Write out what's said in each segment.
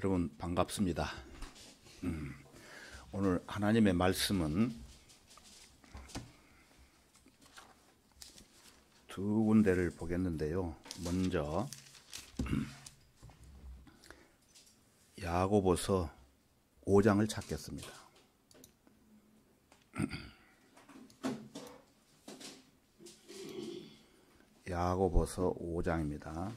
여러분 반갑습니다. 오늘 하나님의 말씀은 두 군데를 보겠는데요. 먼저 야고보서 5장을 찾겠습니다. 야고보서 5장입니다.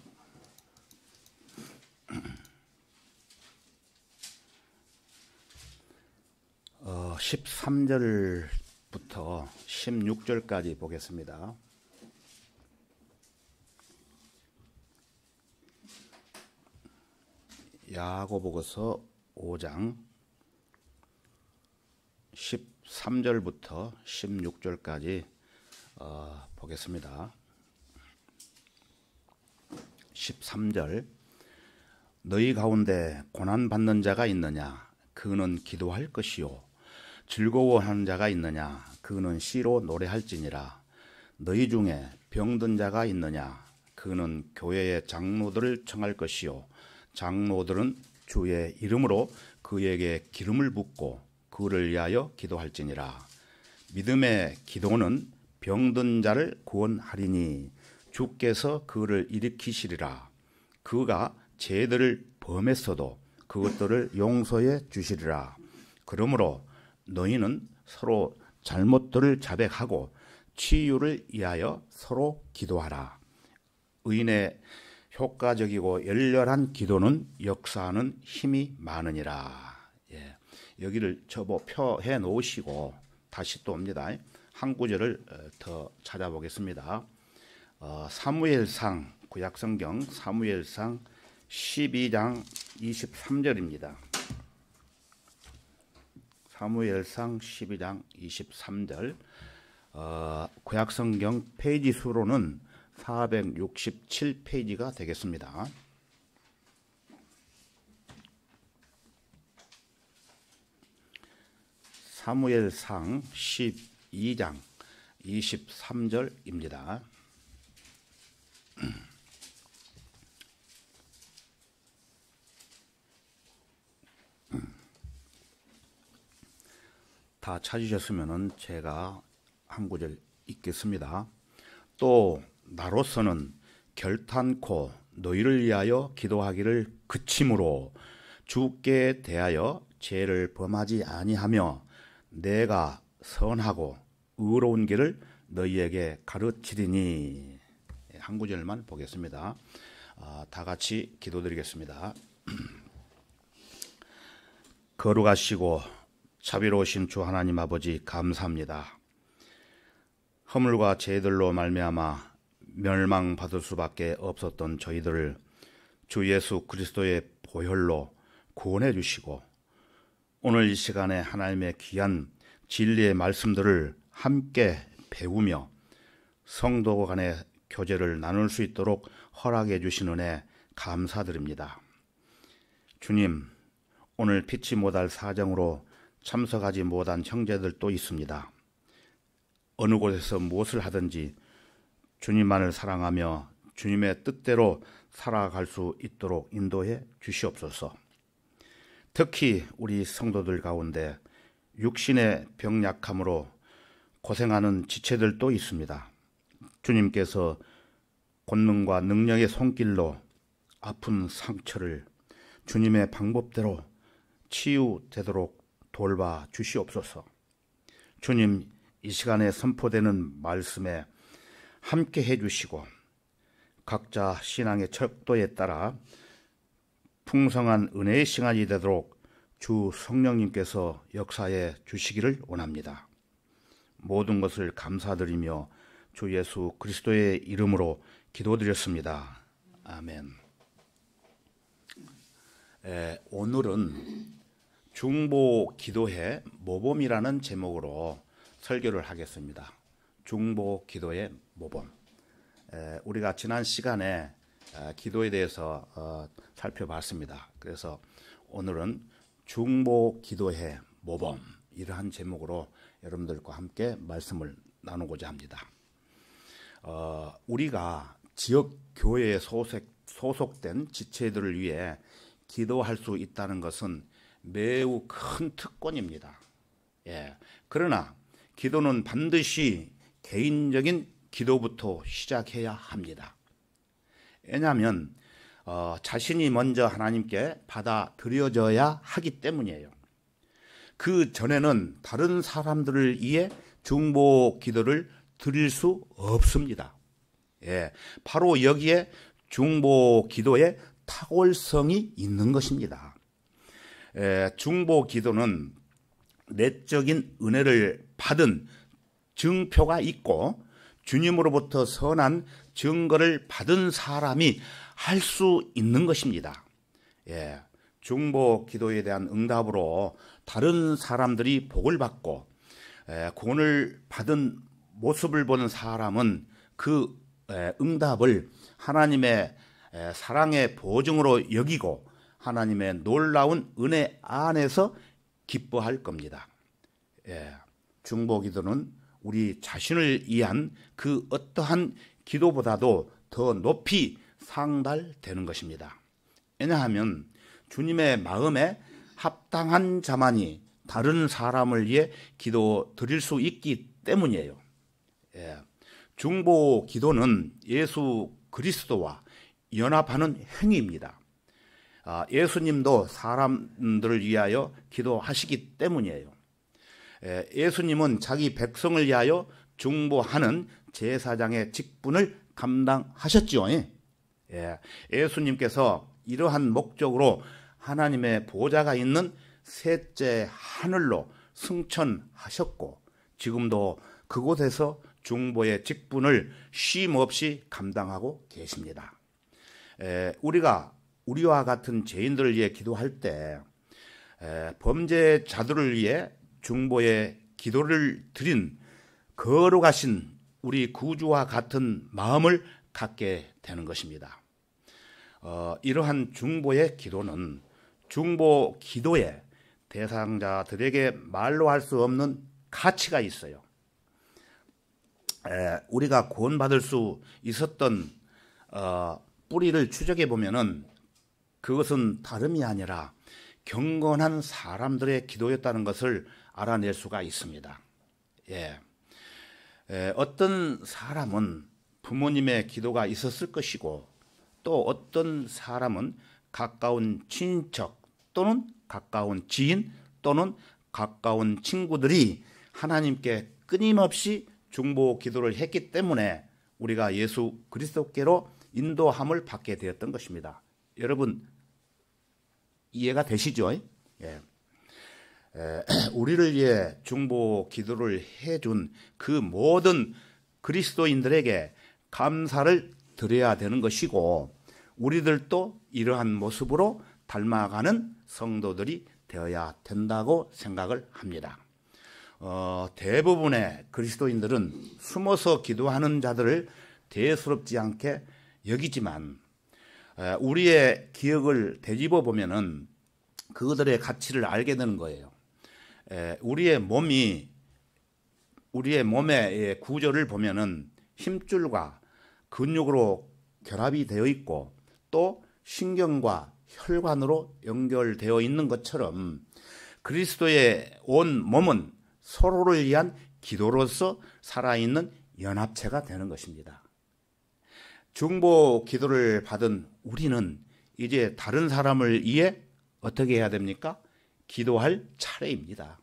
13절부터 16절까지 보겠습니다. 야고보서 5장 13절부터 16절까지 보겠습니다. 13절 너희 가운데 고난받는 자가 있느냐? 그는 기도할 것이요. 즐거워하는 자가 있느냐? 그는 시로 노래할지니라. 너희 중에 병든 자가 있느냐? 그는 교회의 장로들을 청할 것이요. 장로들은 주의 이름으로 그에게 기름을 붓고 그를 위하여 기도할지니라. 믿음의 기도는 병든 자를 구원하리니 주께서 그를 일으키시리라. 그가 죄들을 범했어도 그것들을 용서해 주시리라. 그러므로 너희는 서로 잘못들을 자백하고 치유를 위하여 서로 기도하라. 의인의 효과적이고 열렬한 기도는 역사하는 힘이 많으니라. 여기를 표해 놓으시고 다시 또 옵니다. 한 구절을 더 찾아보겠습니다. 사무엘상 구약성경 사무엘상 12장 23절입니다. 사무엘상 12장 23절 구약성경 페이지 수로는 467페이지가 되겠습니다. 사무엘상 12장 23절입니다. 다 찾으셨으면 제가 한 구절 읽겠습니다. 또 나로서는 결탄코 너희를 위하여 기도하기를 그침으로 주께 대하여 죄를 범하지 아니하며 내가 선하고 의로운 길을 너희에게 가르치리니. 한 구절만 보겠습니다. 다 같이 기도드리겠습니다. 거룩하시고 자비로우신 주 하나님 아버지 감사합니다. 허물과 죄들로 말미암아 멸망받을 수밖에 없었던 저희들을 주 예수 그리스도의 보혈로 구원해 주시고 오늘 이 시간에 하나님의 귀한 진리의 말씀들을 함께 배우며 성도 간의 교제를 나눌 수 있도록 허락해 주신 은혜 감사드립니다. 주님, 오늘 피치 못할 사정으로 참석하지 못한 형제들도 있습니다. 어느 곳에서 무엇을 하든지 주님만을 사랑하며 주님의 뜻대로 살아갈 수 있도록 인도해 주시옵소서. 특히 우리 성도들 가운데 육신의 병약함으로 고생하는 지체들도 있습니다. 주님께서 권능과 능력의 손길로 아픈 상처를 주님의 방법대로 치유되도록 돌봐 주시옵소서. 주님, 이 시간에 선포되는 말씀에 함께 해주시고 각자 신앙의 척도에 따라 풍성한 은혜의 시간이 되도록 주 성령님께서 역사해 주시기를 원합니다. 모든 것을 감사드리며 주 예수 그리스도의 이름으로 기도드렸습니다. 아멘. 오늘은 중보 기도의 모범이라는 제목으로 설교를 하겠습니다. 중보 기도의 모범. 우리가 지난 시간에 기도에 대해서 살펴봤습니다. 그래서 오늘은 중보 기도의 모범, 이러한 제목으로 여러분들과 함께 말씀을 나누고자 합니다. 우리가 지역 교회에 소속된 지체들을 위해 기도할 수 있다는 것은 매우 큰 특권입니다. 예. 그러나 기도는 반드시 개인적인 기도부터 시작해야 합니다. 왜냐하면 자신이 먼저 하나님께 받아들여져야 하기 때문이에요. 그 전에는 다른 사람들을 위해 중보 기도를 드릴 수 없습니다. 예, 바로 여기에 중보 기도의 탁월성이 있는 것입니다. 중보 기도는 내적인 은혜를 받은 증표가 있고 주님으로부터 선한 증거를 받은 사람이 할 수 있는 것입니다. 예, 중보 기도에 대한 응답으로 다른 사람들이 복을 받고 구원을 받은 모습을 보는 사람은 그 응답을 하나님의 사랑의 보증으로 여기고 하나님의 놀라운 은혜 안에서 기뻐할 겁니다. 예, 중보 기도는 우리 자신을 위한 그 어떠한 기도보다도 더 높이 상달되는 것입니다. 왜냐하면 주님의 마음에 합당한 자만이 다른 사람을 위해 기도 드릴 수 있기 때문이에요. 예, 중보 기도는 예수 그리스도와 연합하는 행위입니다. 예수님도 사람들을 위하여 기도하시기 때문이에요. 예수님은 자기 백성을 위하여 중보하는 제사장의 직분을 감당하셨지요. 예수님께서 이러한 목적으로 하나님의 보좌가 있는 셋째 하늘로 승천하셨고 지금도 그곳에서 중보의 직분을 쉼 없이 감당하고 계십니다. 우리와 같은 죄인들을 위해 기도할 때 범죄자들을 위해 중보의 기도를 드린 거룩하신 우리 구주와 같은 마음을 갖게 되는 것입니다. 이러한 중보의 기도는 중보 기도에 대상자들에게 말로 할 수 없는 가치가 있어요. 우리가 구원받을 수 있었던 뿌리를 추적해 보면은 그것은 다름이 아니라 경건한 사람들의 기도였다는 것을 알아낼 수가 있습니다. 어떤 사람은 부모님의 기도가 있었을 것이고 또 어떤 사람은 가까운 친척 또는 가까운 지인 또는 가까운 친구들이 하나님께 끊임없이 중보 기도를 했기 때문에 우리가 예수 그리스도께로 인도함을 받게 되었던 것입니다. 여러분 이해가 되시죠? 우리를 위해 중보 기도를 해준 그 모든 그리스도인들에게 감사를 드려야 되는 것이고 우리들도 이러한 모습으로 닮아가는 성도들이 되어야 된다고 생각을 합니다. 대부분의 그리스도인들은 숨어서 기도하는 자들을 대수롭지 않게 여기지만 우리의 기억을 되짚어 보면은 그들의 가치를 알게 되는 거예요. 우리의 몸의 구조를 보면은 힘줄과 근육으로 결합이 되어 있고 또 신경과 혈관으로 연결되어 있는 것처럼 그리스도의 온 몸은 서로를 위한 기도로서 살아있는 연합체가 되는 것입니다. 중보 기도를 받은 우리는 이제 다른 사람을 위해 어떻게 해야 됩니까? 기도할 차례입니다.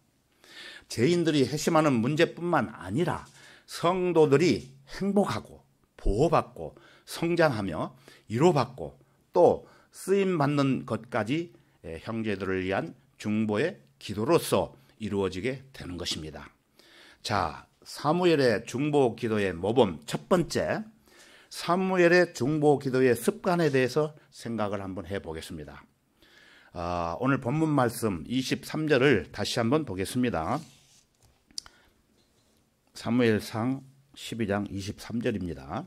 죄인들이 회심하는 문제뿐만 아니라 성도들이 행복하고 보호받고 성장하며 위로받고 또 쓰임받는 것까지 형제들을 위한 중보의 기도로서 이루어지게 되는 것입니다. 자, 사무엘의 중보 기도의 모범 첫 번째, 사무엘의 중보 기도의 습관에 대해서 생각을 한번 해보겠습니다. 오늘 본문 말씀 23절을 다시 한번 보겠습니다. 사무엘상 12장 23절입니다.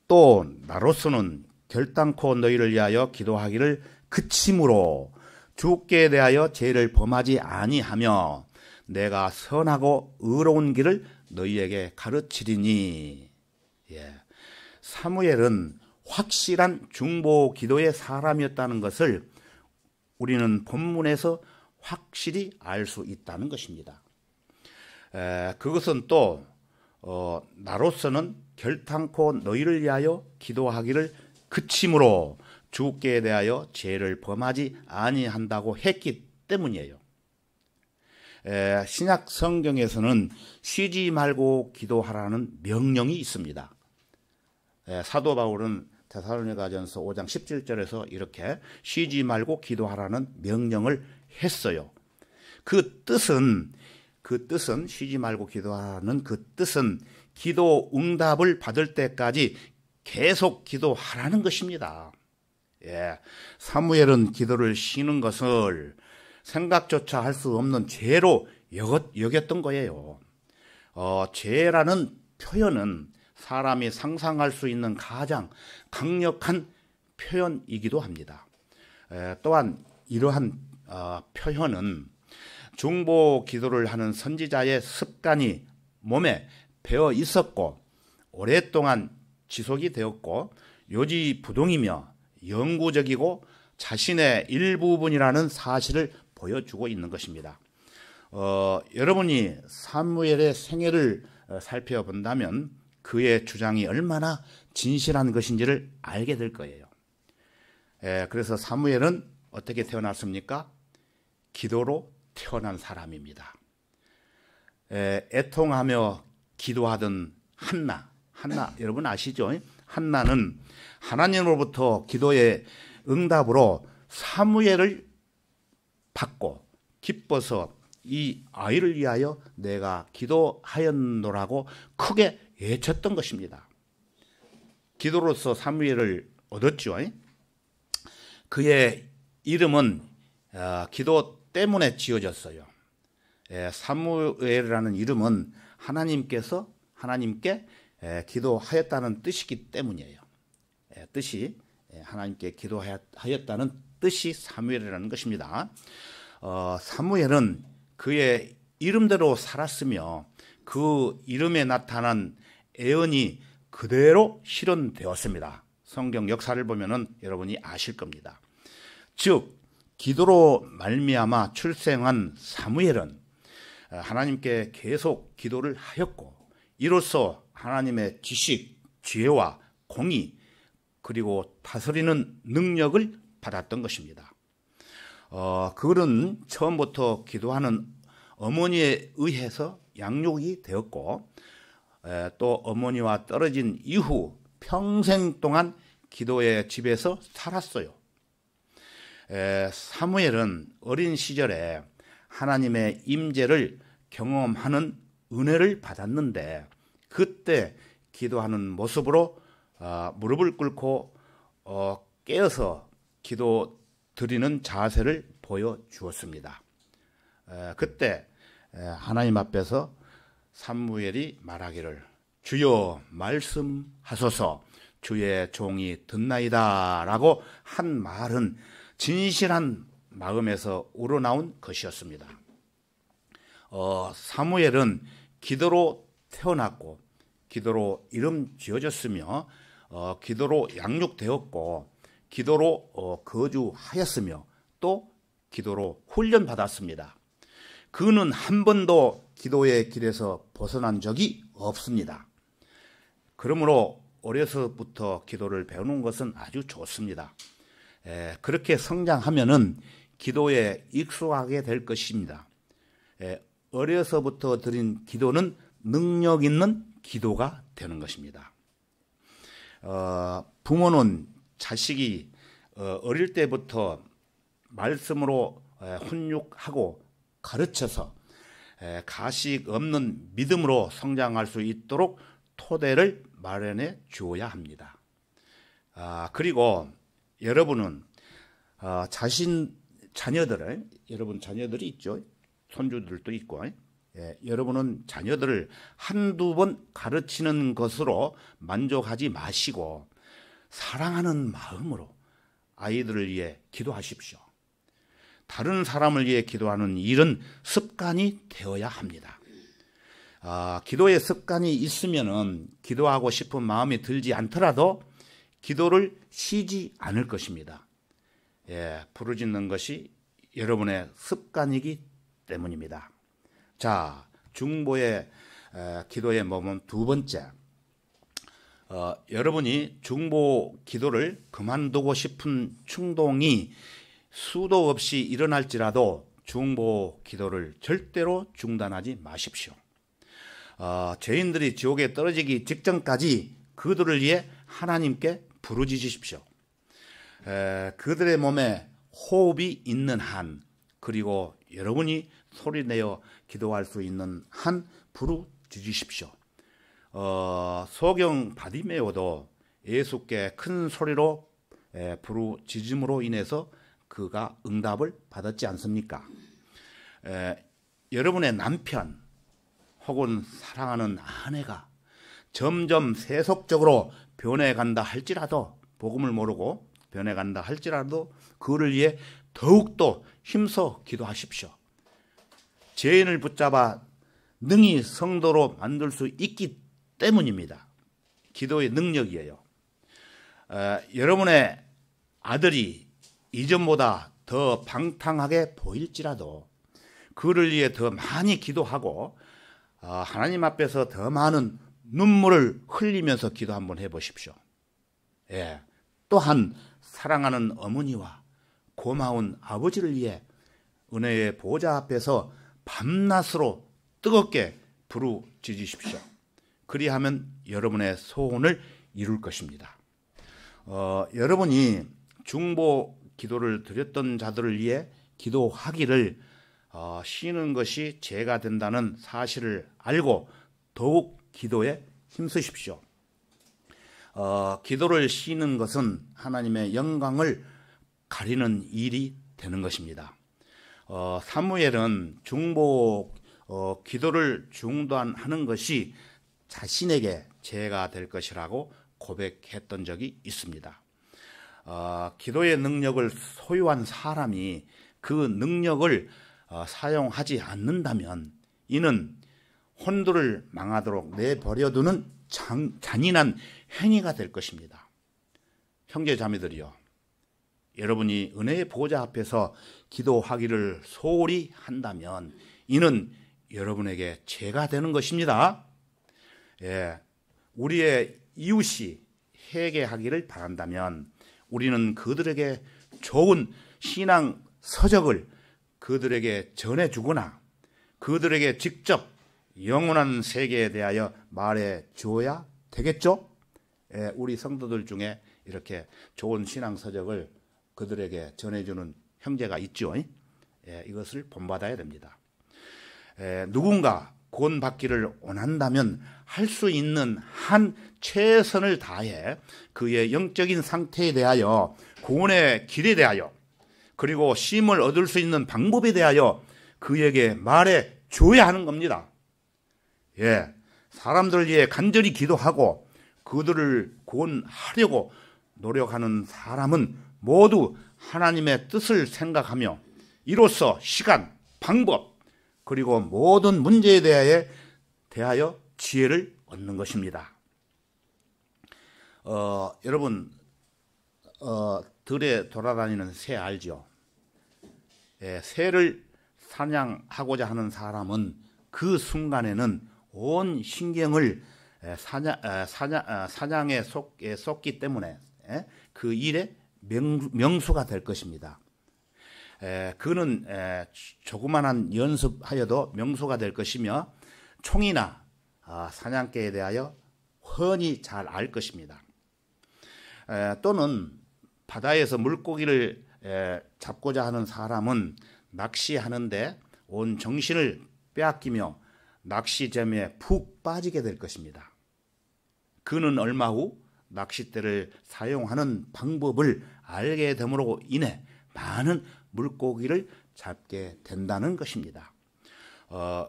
또 나로서는 결단코 너희를 위하여 기도하기를 그침으로 주께 대하여 죄를 범하지 아니하며 내가 선하고 의로운 길을 너희에게 가르치리니. 사무엘은 확실한 중보 기도의 사람이었다는 것을 우리는 본문에서 확실히 알 수 있다는 것입니다. 그것은 또 나로서는 결탄코 너희를 위하여 기도하기를 그침으로 주께 대하여 죄를 범하지 아니한다고 했기 때문이에요. 신약 성경에서는 쉬지 말고 기도하라는 명령이 있습니다. 사도 바울은 데살로니가전서 5장 17절에서 이렇게 쉬지 말고 기도하라는 명령을 했어요. 그 뜻은 쉬지 말고 기도하라는 그 뜻은 기도 응답을 받을 때까지 계속 기도하라는 것입니다. 사무엘은 기도를 쉬는 것을 생각조차 할 수 없는 죄로 여겼던 거예요. 죄라는 표현은 사람이 상상할 수 있는 가장 강력한 표현이기도 합니다. 또한 이러한 표현은 중보 기도를 하는 선지자의 습관이 몸에 배어 있었고 오랫동안 지속이 되었고 요지부동이며 영구적이고 자신의 일부분이라는 사실을 보여주고 있는 것입니다. 여러분이 사무엘의 생애를 살펴본다면 그의 주장이 얼마나 진실한 것인지를 알게 될 거예요. 그래서 사무엘은 어떻게 태어났습니까? 기도로 태어난 사람입니다. 애통하며 기도하던 한나 여러분 아시죠? 한나는 하나님으로부터 기도의 응답으로 사무엘을 받고 기뻐서 이 아이를 위하여 내가 기도하였노라고 크게 외쳤던 것입니다. 기도로서 사무엘을 얻었죠. 그의 이름은 기도 때문에 지어졌어요. 사무엘이라는 이름은 하나님께 기도하였다는 뜻이기 때문이에요. 뜻이 하나님께 기도하였다는 뜻이 사무엘이라는 것입니다. 사무엘은 그의 이름대로 살았으며 그 이름에 나타난 애언이 그대로 실현되었습니다. 성경 역사를 보면은 여러분이 아실 겁니다. 즉 기도로 말미암아 출생한 사무엘은 하나님께 계속 기도를 하였고 이로써 하나님의 지식, 지혜와 공의 그리고 다스리는 능력을 받았던 것입니다. 그는 처음부터 기도하는 어머니에 의해서 양육이 되었고 또 어머니와 떨어진 이후 평생 동안 기도의 집에서 살았어요. 사무엘은 어린 시절에 하나님의 임재를 경험하는 은혜를 받았는데 그때 기도하는 모습으로 무릎을 꿇고 깨어서 기도 드리는 자세를 보여주었습니다. 그때 하나님 앞에서 사무엘이 말하기를 주여 말씀하소서 주의 종이 듣나이다 라고 한 말은 진실한 마음에서 우러나온 것이었습니다. 사무엘은 기도로 태어났고 기도로 이름 지어졌으며 기도로 양육되었고 기도로 거주하였으며 또 기도로 훈련받았습니다. 그는 한 번도 기도의 길에서 벗어난 적이 없습니다. 그러므로 어려서부터 기도를 배우는 것은 아주 좋습니다. 그렇게 성장하면은 기도에 익숙하게 될 것입니다. 어려서부터 드린 기도는 능력 있는 기도가 되는 것입니다. 부모는 자식이 어릴 때부터 말씀으로 훈육하고 가르쳐서 가식 없는 믿음으로 성장할 수 있도록 토대를 마련해 주어야 합니다. 그리고 여러분은 여러분 자녀들이 있죠. 손주들도 있고 여러분은 자녀들을 한두 번 가르치는 것으로 만족하지 마시고 사랑하는 마음으로 아이들을 위해 기도하십시오. 다른 사람을 위해 기도하는 일은 습관이 되어야 합니다. 기도의 습관이 있으면은 기도하고 싶은 마음이 들지 않더라도 기도를 쉬지 않을 것입니다. 부르짖는 것이 여러분의 습관이기 때문입니다. 자, 중보의 기도의 모범 두 번째. 여러분이 중보 기도를 그만두고 싶은 충동이 수도 없이 일어날지라도 중보 기도를 절대로 중단하지 마십시오. 죄인들이 지옥에 떨어지기 직전까지 그들을 위해 하나님께 부르짖으십시오. 그들의 몸에 호흡이 있는 한, 그리고 여러분이 소리내어 기도할 수 있는 한 부르짖으십시오. 소경 바디메오도 예수께 큰 소리로 부르짖음으로 인해서 그가 응답을 받았지 않습니까? 여러분의 남편 혹은 사랑하는 아내가 점점 세속적으로 변해간다 할지라도, 복음을 모르고 변해간다 할지라도 그를 위해 더욱더 힘써 기도하십시오. 죄인을 붙잡아 능히 성도로 만들 수 있기 때문입니다. 기도의 능력이에요. 여러분의 아들이 이전보다 더 방탕하게 보일지라도 그를 위해 더 많이 기도하고 하나님 앞에서 더 많은 눈물을 흘리면서 기도 한번 해보십시오. 또한 사랑하는 어머니와 고마운 아버지를 위해 은혜의 보좌 앞에서 밤낮으로 뜨겁게 부르짖으십시오. 그리하면 여러분의 소원을 이룰 것입니다. 여러분이 중보 기도를 드렸던 자들을 위해 기도하기를 쉬는 것이 죄가 된다는 사실을 알고 더욱 기도에 힘쓰십시오. 기도를 쉬는 것은 하나님의 영광을 가리는 일이 되는 것입니다. 사무엘은 중보 기도를 중단하는 것이 자신에게 죄가 될 것이라고 고백했던 적이 있습니다. 기도의 능력을 소유한 사람이 그 능력을 사용하지 않는다면 이는 혼돈을 망하도록 내버려두는 잔인한 행위가 될 것입니다. 형제 자매들이요, 여러분이 은혜의 보좌 앞에서 기도하기를 소홀히 한다면 이는 여러분에게 죄가 되는 것입니다. 우리의 이웃이 회개하기를 바란다면 우리는 그들에게 좋은 신앙 서적을 그들에게 전해주거나 그들에게 직접 영원한 세계에 대하여 말해 주어야 되겠죠? 우리 성도들 중에 이렇게 좋은 신앙 서적을 그들에게 전해주는 형제가 있죠. 이것을 본받아야 됩니다. 누군가 구원받기를 원한다면 할 수 있는 한 최선을 다해 그의 영적인 상태에 대하여, 구원의 길에 대하여, 그리고 쉼을 얻을 수 있는 방법에 대하여 그에게 말해 줘야 하는 겁니다. 사람들을 위해 간절히 기도하고 그들을 구원하려고 노력하는 사람은 모두 하나님의 뜻을 생각하며 이로써 시간, 방법, 그리고 모든 문제에 대하여 지혜를 얻는 것입니다. 여러분, 들에 돌아다니는 새 알죠? 새를 사냥하고자 하는 사람은 그 순간에는 온 신경을 사냥에 쏟기 때문에 그 일에 명수가 될 것입니다. 그는 조그만한 연습하여도 명수가 될 것이며 총이나 사냥개에 대하여 훤히 잘 알 것입니다. 또는 바다에서 물고기를 잡고자 하는 사람은 낚시하는데 온 정신을 빼앗기며 낚시점에 푹 빠지게 될 것입니다. 그는 얼마 후 낚싯대를 사용하는 방법을 알게 됨으로 인해 많은 물고기를 잡게 된다는 것입니다.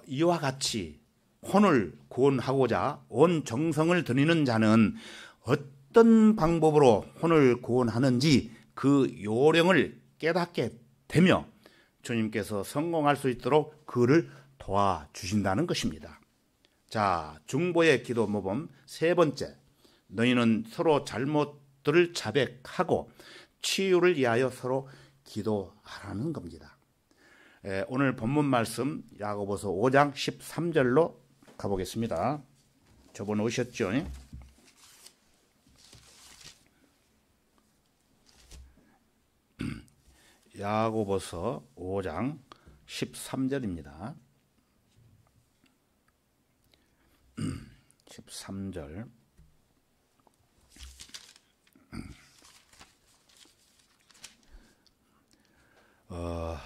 이와 같이 혼을 구원하고자 온 정성을 들이는 자는 어떤 방법으로 혼을 구원하는지 그 요령을 깨닫게 되며 주님께서 성공할 수 있도록 그를 도와주신다는 것입니다. 자, 중보의 기도 모범 세 번째, 너희는 서로 잘못 것들을 자백하고 치유를 위하여 서로 기도하라는 겁니다. 오늘 본문 말씀 야고보서 5장 13절로 가보겠습니다. 저번에 오셨죠? 야고보서 5장 13절입니다. 13절. 어,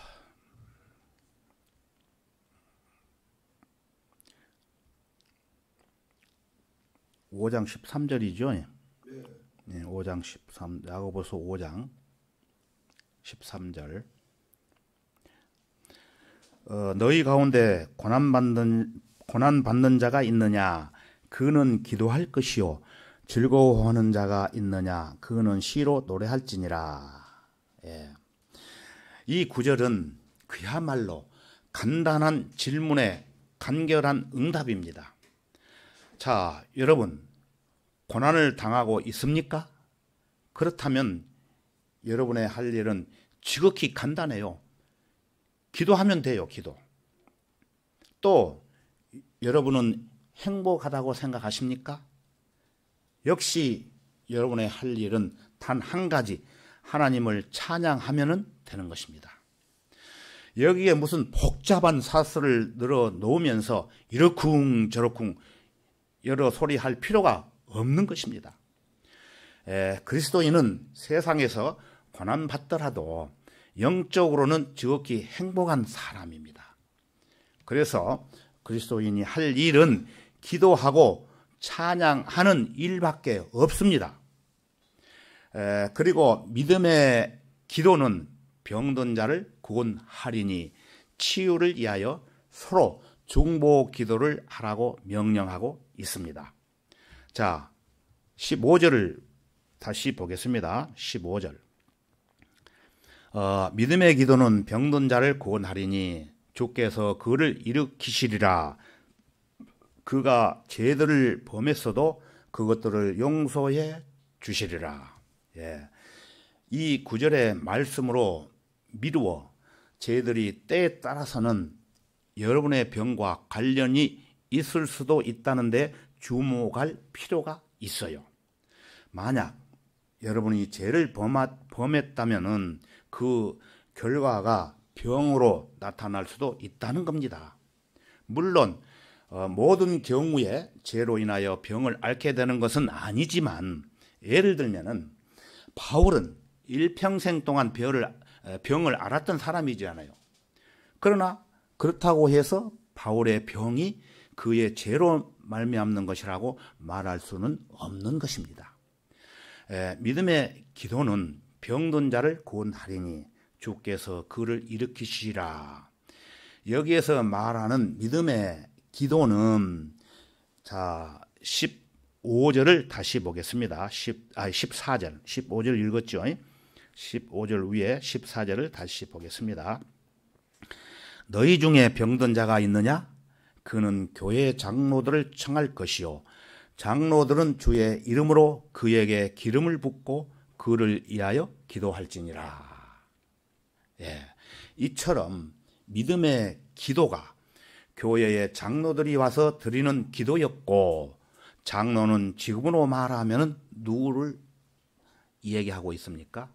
5장 13절이죠. 네, 5장 13, 야고보서 5장 13절. 너희 가운데 고난받는 자가 있느냐? 그는 기도할 것이요. 즐거워하는 자가 있느냐? 그는 시로 노래할지니라. 예. 이 구절은 그야말로 간단한 질문에 간결한 응답입니다. 자, 여러분, 고난을 당하고 있습니까? 그렇다면 여러분의 할 일은 지극히 간단해요. 기도하면 돼요, 기도. 또 여러분은 행복하다고 생각하십니까? 역시 여러분의 할 일은 단 한 가지, 하나님을 찬양하면 되는 것입니다. 여기에 무슨 복잡한 사설을 늘어 놓으면서 이러쿵 저러쿵 여러 소리 할 필요가 없는 것입니다. 그리스도인은 세상에서 고난받더라도 영적으로는 지극히 행복한 사람입니다. 그래서 그리스도인이 할 일은 기도하고 찬양하는 일밖에 없습니다. 그리고 믿음의 기도는 병든 자를 구원하리니 치유를 위하여 서로 중보 기도를 하라고 명령하고 있습니다. 자, 15절을 다시 보겠습니다. 15절. 믿음의 기도는 병든 자를 구원하리니 주께서 그를 일으키시리라. 그가 죄들을 범했어도 그것들을 용서해 주시리라. 예. 이 구절의 말씀으로 미루어 죄들이 때에 따라서는 여러분의 병과 관련이 있을 수도 있다는데 주목할 필요가 있어요. 만약 여러분이 죄를 범했다면 그 결과가 병으로 나타날 수도 있다는 겁니다. 물론 모든 경우에 죄로 인하여 병을 앓게 되는 것은 아니지만, 예를 들면은 바울은 일평생 동안 병을 앓았던 사람이잖아요. 그러나 그렇다고 해서 바울의 병이 그의 죄로 말미암는 것이라고 말할 수는 없는 것입니다. 믿음의 기도는 병든 자를 구원하리니 주께서 그를 일으키시리라. 여기에서 말하는 믿음의 기도는, 자, 15절을 다시 보겠습니다. 14절, 15절 읽었죠? 15절 위에 14절을 다시 보겠습니다. 너희 중에 병든 자가 있느냐? 그는 교회 장로들을 청할 것이요. 장로들은 주의 이름으로 그에게 기름을 붓고 그를 위하여 기도할지니라. 예, 이처럼 믿음의 기도가 교회의 장로들이 와서 드리는 기도였고, 장로는 지금으로 말하면 누구를 얘기하고 있습니까?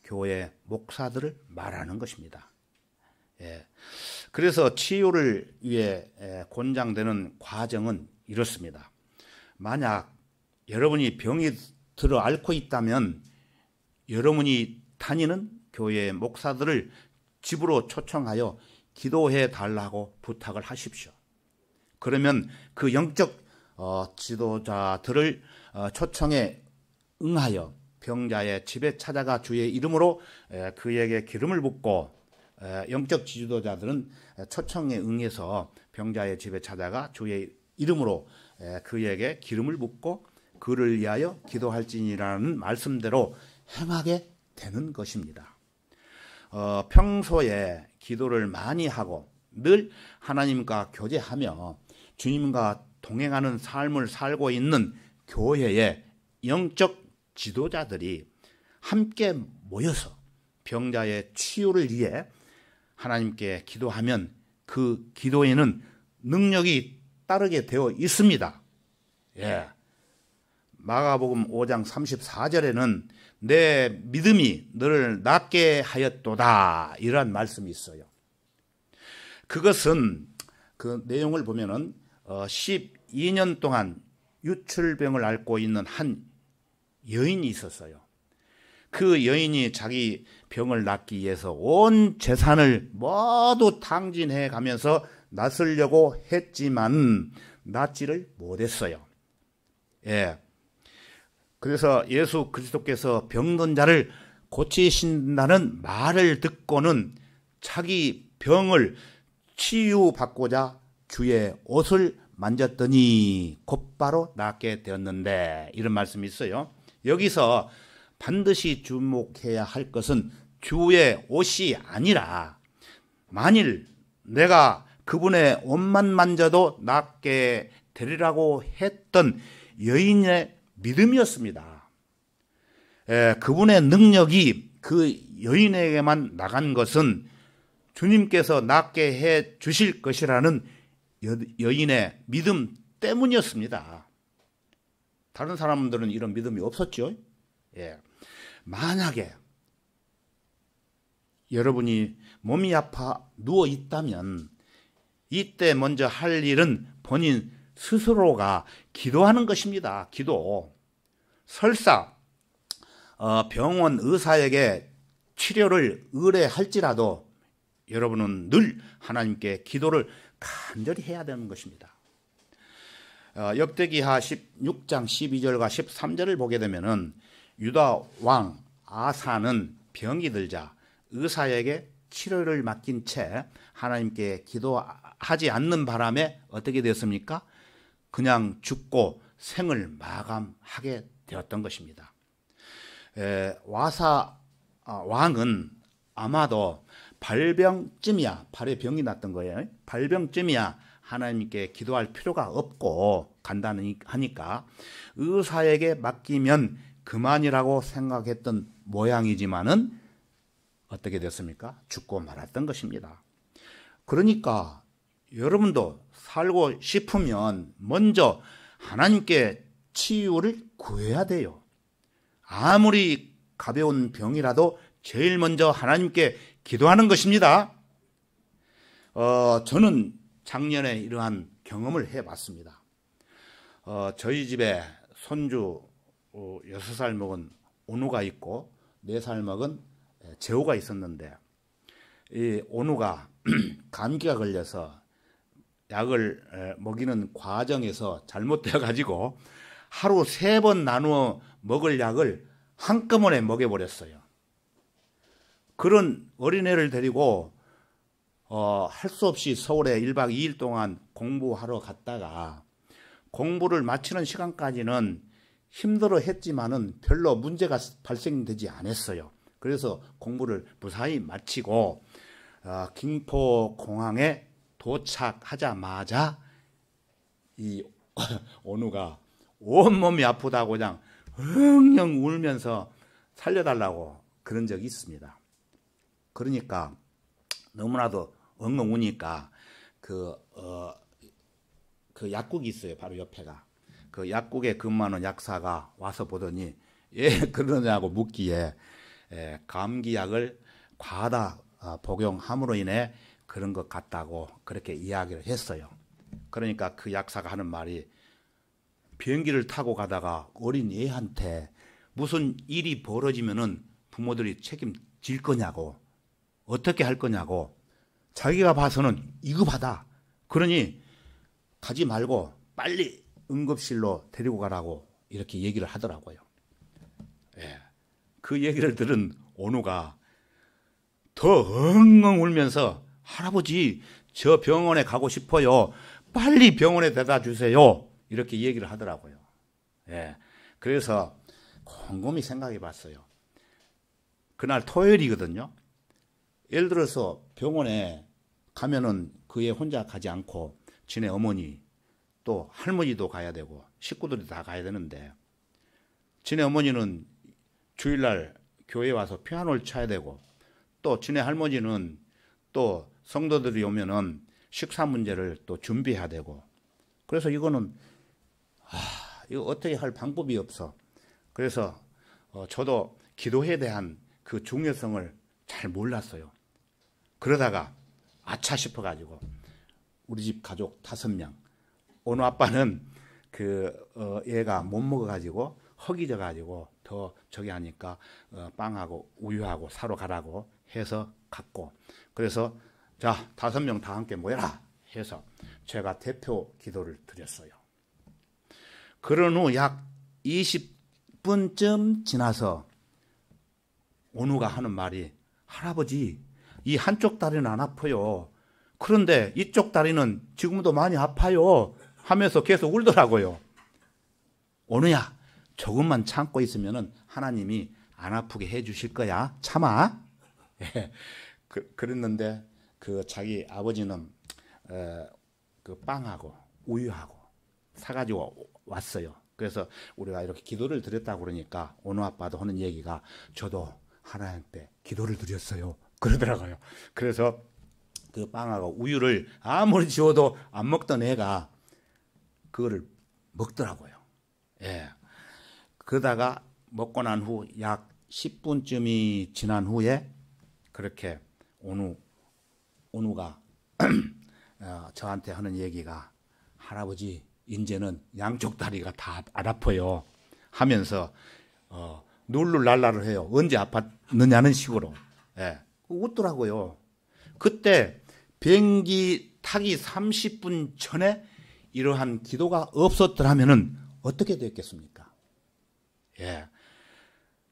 교회 목사들을 말하는 것입니다. 예. 그래서 치유를 위해 권장되는 과정은 이렇습니다. 만약 여러분이 병이 들어 앓고 있다면 여러분이 다니는 교회 목사들을 집으로 초청하여 기도해 달라고 부탁을 하십시오. 그러면 그 영적 지도자들을 초청에 응하여 병자의 집에 찾아가 주의 이름으로 그에게 기름을 붓고, 영적 지도자들은 초청에 응해서 병자의 집에 찾아가 주의 이름으로 그에게 기름을 붓고 그를 위하여 기도할지니라는 말씀대로 행하게 되는 것입니다. 평소에 기도를 많이 하고 늘 하나님과 교제하며 주님과 동행하는 삶을 살고 있는 교회의 영적 지도자들이 함께 모여서 병자의 치유를 위해 하나님께 기도하면 그 기도에는 능력이 따르게 되어 있습니다. 예. 마가복음 5장 34절에는 내 믿음이 너를 낫게 하였도다, 이러한 말씀이 있어요. 그것은 그 내용을 보면은 12년 동안 유출병을 앓고 있는 한 여인이 있었어요. 그 여인이 자기 병을 낫기 위해서 온 재산을 모두 탕진해 가면서 낫으려고 했지만 낫지를 못했어요. 예. 그래서 예수 그리스도께서 병든 자를 고치신다는 말을 듣고는 자기 병을 치유받고자 주의 옷을 만졌더니 곧바로 낫게 되었는데, 이런 말씀이 있어요. 여기서 반드시 주목해야 할 것은 주의 옷이 아니라 만일 내가 그분의 옷만 만져도 낫게 되리라고 했던 여인의 믿음이었습니다. 그분의 능력이 그 여인에게만 나간 것은 주님께서 낫게 해 주실 것이라는 여인의 믿음 때문이었습니다. 다른 사람들은 이런 믿음이 없었죠. 예. 만약에 여러분이 몸이 아파 누워 있다면 이때 먼저 할 일은 본인 스스로가 기도하는 것입니다. 기도. 설사 병원 의사에게 치료를 의뢰할지라도 여러분은 늘 하나님께 기도를 간절히 해야 되는 것입니다. 역대기하 16장 12절과 13절을 보게 되면은 유다 왕 아사는 병이 들자 의사에게 치료를 맡긴 채 하나님께 기도하지 않는 바람에 어떻게 되었습니까? 그냥 죽고 생을 마감하게 되었던 것입니다. 왕은 아마도 발병쯤이야, 발에 병이 났던 거예요. 발병쯤이야 하나님께 기도할 필요가 없고 간단히 하니까 의사에게 맡기면 그만이라고 생각했던 모양이지만은 어떻게 됐습니까? 죽고 말았던 것입니다. 그러니까 여러분도 살고 싶으면 먼저 하나님께 치유를 구해야 돼요. 아무리 가벼운 병이라도 제일 먼저 하나님께 기도하는 것입니다. 저는 작년에 이러한 경험을 해봤습니다. 저희 집에 손주 6살 먹은 온우가 있고 4살 먹은 재호가 있었는데 이 온우가 감기가 걸려서 약을 먹이는 과정에서 잘못되어 가지고 하루 3번 나누어 먹을 약을 한꺼번에 먹여버렸어요. 그런 어린애를 데리고 할 수 없이 서울에 1박 2일 동안 공부하러 갔다가 공부를 마치는 시간까지는 힘들어 했지만은 별로 문제가 발생되지 않았어요. 그래서 공부를 무사히 마치고 김포공항에 도착하자마자 이 온우가 온몸이 아프다고 그냥 엉엉 울면서 살려달라고 그런 적이 있습니다. 그러니까 너무나도 엉엉 우니까 그 약국이 있어요. 바로 옆에가. 그 약국에 근무하는 약사가 와서 보더니 예 그러냐고 묻기에 감기약을 과다 복용함으로 인해 그런 것 같다고 그렇게 이야기를 했어요. 그러니까 그 약사가 하는 말이 비행기를 타고 가다가 어린 애한테 무슨 일이 벌어지면은 부모들이 책임질 거냐고, 어떻게 할 거냐고, 자기가 봐서는 위급하다. 그러니 가지 말고 빨리 응급실로 데리고 가라고 이렇게 얘기를 하더라고요. 예. 그 얘기를 들은 온우가 더 엉엉 울면서 할아버지 저 병원에 가고 싶어요. 빨리 병원에 데려다 주세요. 이렇게 얘기를 하더라고요. 예. 그래서 곰곰이 생각해 봤어요. 그날 토요일이거든요. 예를 들어서 병원에 가면은 그 애 혼자 가지 않고 지네 어머니 또 할머니도 가야 되고 식구들이 다 가야 되는데 지네 어머니는 주일날 교회에 와서 피아노를 쳐야 되고, 또 지네 할머니는 또 성도들이 오면은 식사 문제를 또 준비해야 되고, 그래서 이거는 이거 어떻게 할 방법이 없어. 그래서 저도 기도에 대한 그 중요성을 잘 몰랐어요. 그러다가 아차 싶어가지고 우리 집 가족 5명, 오늘 아빠는 얘가 못 먹어가지고 허기져가지고 더 저기 하니까 빵하고 우유하고 사러 가라고 해서 갔고, 그래서 자 5명 다 함께 모여라 해서 제가 대표 기도를 드렸어요. 그런 후 약 20분쯤 지나서 온우가 하는 말이, 할아버지 이 한쪽 다리는 안 아파요. 그런데 이쪽 다리는 지금도 많이 아파요 하면서 계속 울더라고요. 온우야, 조금만 참고 있으면 하나님이 안 아프게 해 주실 거야. 참아. 그랬는데 자기 아버지는 그 빵하고 우유하고 사가지고 왔어요. 그래서 우리가 이렇게 기도를 드렸다고 그러니까 온우 아빠도 하는 얘기가, 저도 하나님께 기도를 드렸어요 그러더라고요. 그래서 그 빵하고 우유를 아무리 지워도 안 먹던 애가 그거를 먹더라고요. 예. 그러다가 먹고 난 후 약 10분쯤이 지난 후에 그렇게 온우가 저한테 하는 얘기가, 할아버지 이제는 양쪽 다리가 다 안 아파요 하면서 룰루랄라를 해요. 언제 아팠느냐는 식으로. 예. 웃더라고요. 그때 비행기 타기 30분 전에 이러한 기도가 없었더라면 어떻게 됐겠습니까? 예.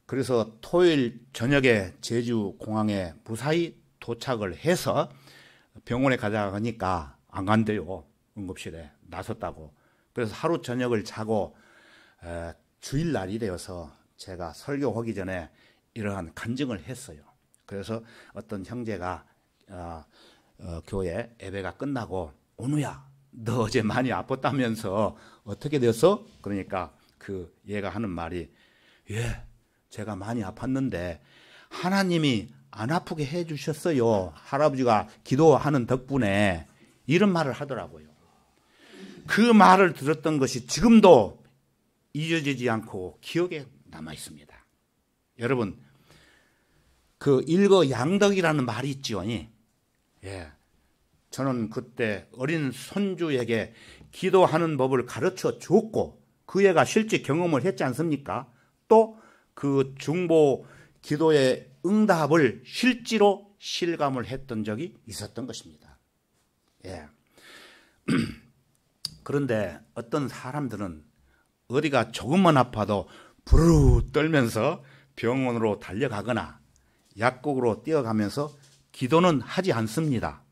그래서 토요일 저녁에 제주 공항에 무사히 도착을 해서 병원에 가자고 하니까 안 간대요. 응급실에 나섰다고. 그래서 하루 저녁을 자고 주일날이 되어서 제가 설교하기 전에 이러한 간증을 했어요. 그래서 어떤 형제가 교회 예배가 끝나고, 온우야 너 어제 많이 아팠다면서 어떻게 됐어? 그러니까 얘가 하는 말이, 예, 제가 많이 아팠는데 하나님이 안 아프게 해 주셨어요. 할아버지가 기도하는 덕분에. 이런 말을 하더라고요. 그 말을 들었던 것이 지금도 잊어지지 않고 기억에 남아 있습니다. 여러분, 일거양득이라는 말이 있지요. 예. 저는 그때 어린 손주에게 기도하는 법을 가르쳐 줬고, 그 애가 실제 경험을 했지 않습니까? 또 그 중보 기도의 응답을 실제로 실감을 했던 적이 있었던 것입니다. 예. 그런데 어떤 사람들은 어디가 조금만 아파도 부르르 떨면서 병원으로 달려가거나 약국으로 뛰어가면서 기도는 하지 않습니다.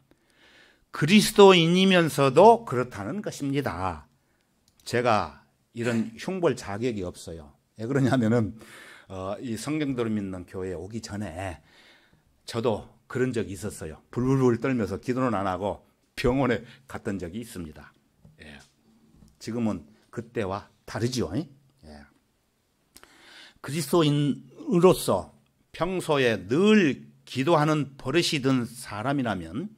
그리스도인이면서도 그렇다는 것입니다. 제가 이런 흉볼 자격이 없어요. 왜 그러냐면은 이 성경대로 믿는 교회에 오기 전에 저도 그런 적이 있었어요. 불불불 떨면서 기도는 안 하고 병원에 갔던 적이 있습니다. 예. 지금은 그때와 다르지요. 예. 그리스도인으로서 평소에 늘 기도하는 버릇이 든 사람이라면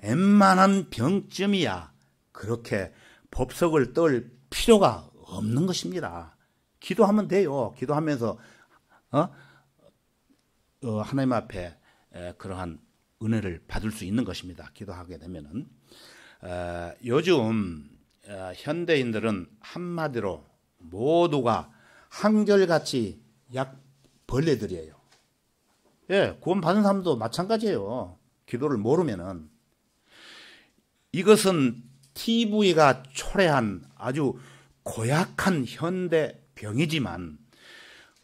웬만한 병쯤이야 그렇게 법석을 떨 필요가 없는 것입니다. 기도하면 돼요. 기도하면서 하나님 앞에 그러한 은혜를 받을 수 있는 것입니다. 기도하게 되면은. 요즘 현대인들은 한마디로 모두가 한결같이 약 벌레들이에요. 예, 구원 받은 사람도 마찬가지예요. 기도를 모르면은. 이것은 TV가 초래한 아주 고약한 현대 병이지만,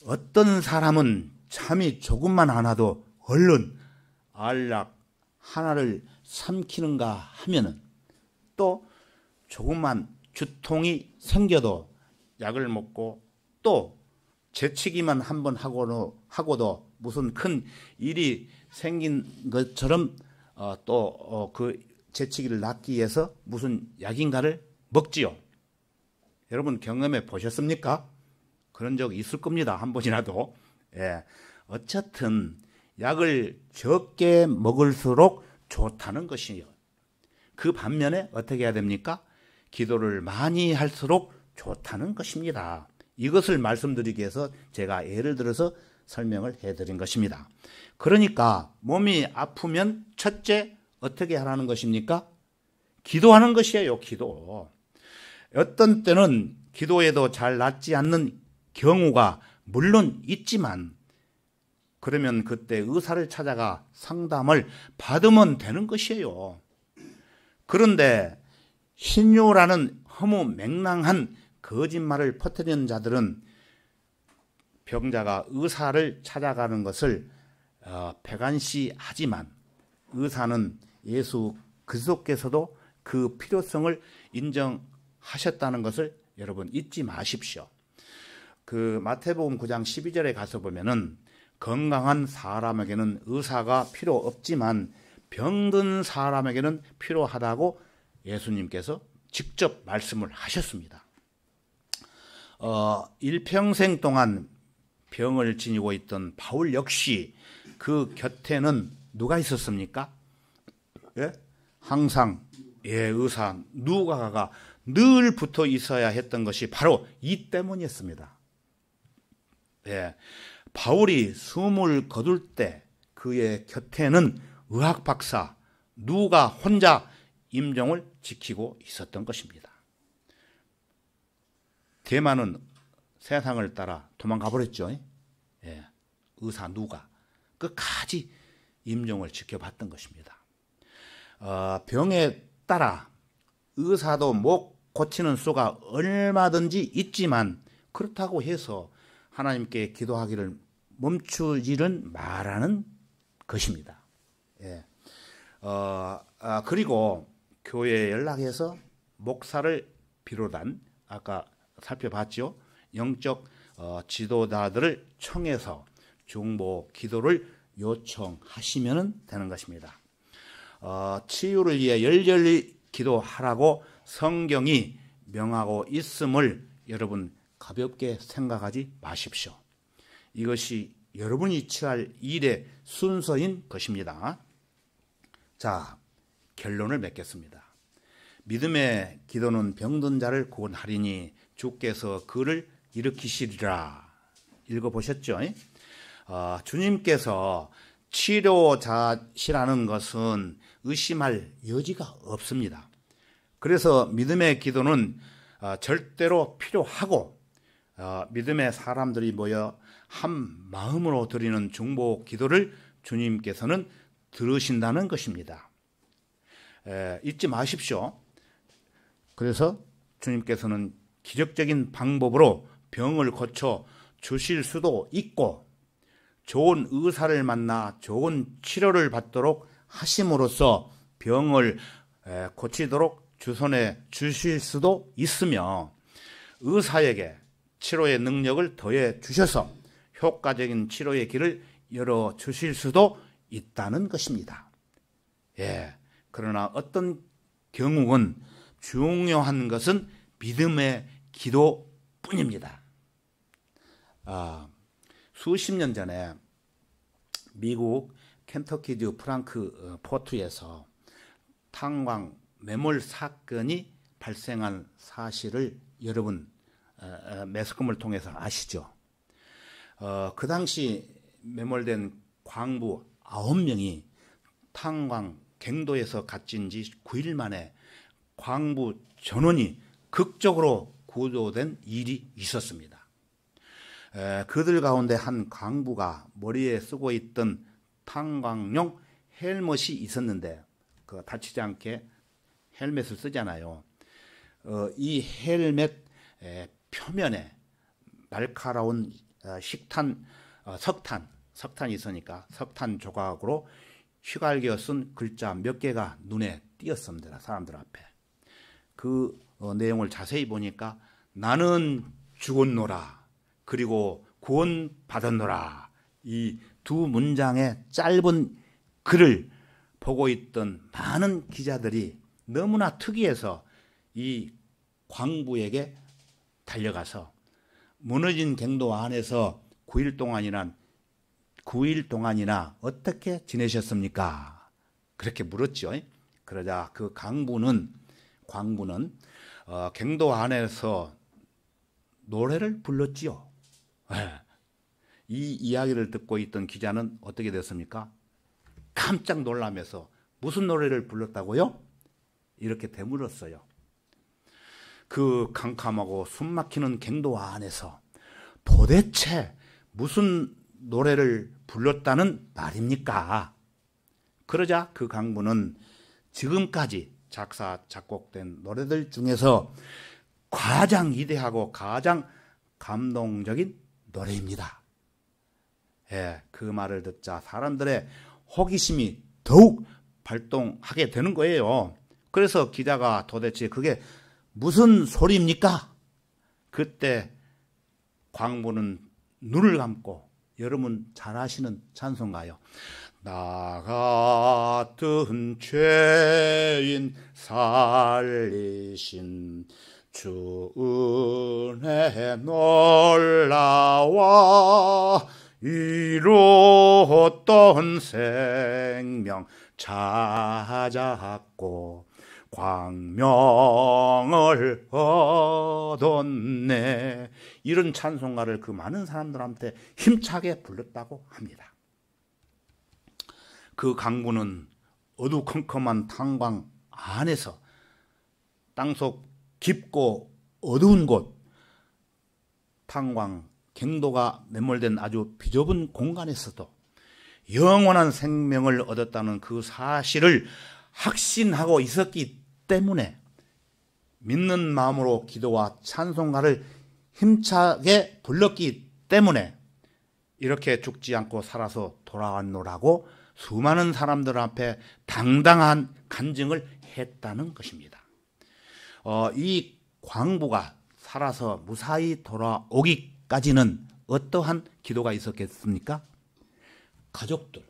어떤 사람은 잠이 조금만 안 와도 얼른 알약 하나를 삼키는가 하면은, 또 조금만 주통이 생겨도 약을 먹고, 또 재치기만 한번 하고도 무슨 큰 일이 생긴 것처럼 또 그 재치기를 낫기 위해서 무슨 약인가를 먹지요. 여러분 경험해 보셨습니까? 그런 적 있을 겁니다. 한 번이라도. 예. 어쨌든 약을 적게 먹을수록 좋다는 것이요. 그 반면에 어떻게 해야 됩니까? 기도를 많이 할수록 좋다는 것입니다. 이것을 말씀드리기 위해서 제가 예를 들어서 설명을 해드린 것입니다. 그러니까 몸이 아프면 첫째 어떻게 하라는 것입니까? 기도하는 것이에요. 기도. 어떤 때는 기도해도 잘 낫지 않는 경우가 물론 있지만 그러면 그때 의사를 찾아가 상담을 받으면 되는 것이에요. 그런데 신유라는 허무맹랑한 거짓말을 퍼뜨리는 자들은 병자가 의사를 찾아가는 것을 배관시하지만 의사는 예수 그리스도께서도 그 필요성을 인정하셨다는 것을 여러분 잊지 마십시오. 그 마태복음 9장 12절에 가서 보면은 건강한 사람에게는 의사가 필요 없지만 병든 사람에게는 필요하다고 예수님께서 직접 말씀을 하셨습니다. 일평생 동안 병을 지니고 있던 바울 역시 그 곁에는 누가 있었습니까? 예? 항상 의사 누가가 늘 붙어 있어야 했던 것이 바로 이 때문이었습니다. 예. 바울이 숨을 거둘 때 그의 곁에는 의학 박사 누가 혼자 임종을 지키고 있었던 것입니다. 대만은 세상을 따라 도망가 버렸죠. 예. 의사 누가 끝까지 임종을 지켜봤던 것입니다. 병에 따라 의사도 못 고치는 수가 얼마든지 있지만 그렇다고 해서 하나님께 기도하기를 멈추지는 말하는 것입니다. 예. 그리고 교회에 연락해서 목사를 비롯한 아까 살펴봤죠. 영적 지도자들을 청해서 중보 기도를 요청하시면 되는 것입니다. 치유를 위해 열렬히 기도하라고 성경이 명하고 있음을 여러분 가볍게 생각하지 마십시오. 이것이 여러분이 취할 일의 순서인 것입니다. 자, 결론을 맺겠습니다. 믿음의 기도는 병든 자를 구원하리니 주께서 그를 일으키시리라. 읽어보셨죠? 주님께서 치료자시라는 것은 의심할 여지가 없습니다. 그래서 믿음의 기도는 절대로 필요하고 믿음의 사람들이 모여 한 마음으로 드리는 중보 기도를 주님께서는 들으신다는 것입니다. 잊지 마십시오. 그래서 주님께서는 기적적인 방법으로 병을 고쳐 주실 수도 있고 좋은 의사를 만나 좋은 치료를 받도록 하심으로써 병을 고치도록 주선해 주실 수도 있으며 의사에게 치료의 능력을 더해 주셔서 효과적인 치료의 길을 열어 주실 수도 있다는 것입니다. 예. 그러나 어떤 경우는 중요한 것은 믿음의 기도뿐입니다. 수십 년 전에 미국 켄터키주 프랑크포트에서 탄광 매몰 사건이 발생한 사실을 여러분 매스컴을 통해서 아시죠? 그 당시 매몰된 광부 9명이 탄광 갱도에서 갇힌 지 9일 만에 광부 전원이 극적으로 구조된 일이 있었습니다. 그들 가운데 한 광부가 머리에 쓰고 있던 탄광용 헬멧이 있었는데 다치지 않게 헬멧을 쓰잖아요. 이 헬멧 표면에 날카로운 석탄이 있으니까 석탄 조각으로 휘갈겨 쓴 글자 몇 개가 눈에 띄었습니다. 사람들 앞에. 그 내용을 자세히 보니까 나는 죽었노라 그리고 구원받았노라 이 두 문장의 짧은 글을 보고 있던 많은 기자들이 너무나 특이해서 이 광부에게 달려가서 무너진 갱도 안에서 9일 동안이나 어떻게 지내셨습니까? 그렇게 물었죠. 그러자 그 광부는 갱도 안에서 노래를 불렀지요. 이 이야기를 듣고 있던 기자는 어떻게 됐습니까? 깜짝 놀라면서 무슨 노래를 불렀다고요? 이렇게 되물었어요. 그 캄캄하고 숨막히는 갱도 안에서 도대체 무슨 노래를 불렀다는 말입니까? 그러자 그 강부는 지금까지 작사, 작곡된 노래들 중에서 가장 위대하고 가장 감동적인 노래입니다. 예, 그 말을 듣자 사람들의 호기심이 더욱 발동하게 되는 거예요. 그래서 기자가 도대체 그게 무슨 소리입니까? 그때 광부는 눈을 감고, 여러분 잘 아시는 찬송가요. 나 같은 죄인 살리신 주 은혜 놀라와 이루었던 생명 찾았고 광명을 얻었네. 이런 찬송가를 그 많은 사람들한테 힘차게 불렀다고 합니다. 그 강부는 어두컴컴한 탄광 안에서 땅속 깊고 어두운 곳, 탄광, 갱도가 매몰된 아주 비좁은 공간에서도 영원한 생명을 얻었다는 그 사실을 확신하고 있었기 때문에 믿는 마음으로 기도와 찬송가를 힘차게 불렀기 때문에 이렇게 죽지 않고 살아서 돌아왔노라고 수많은 사람들 앞에 당당한 간증을 했다는 것입니다. 이 광부가 살아서 무사히 돌아오기까지는 어떠한 기도가 있었겠습니까? 가족들,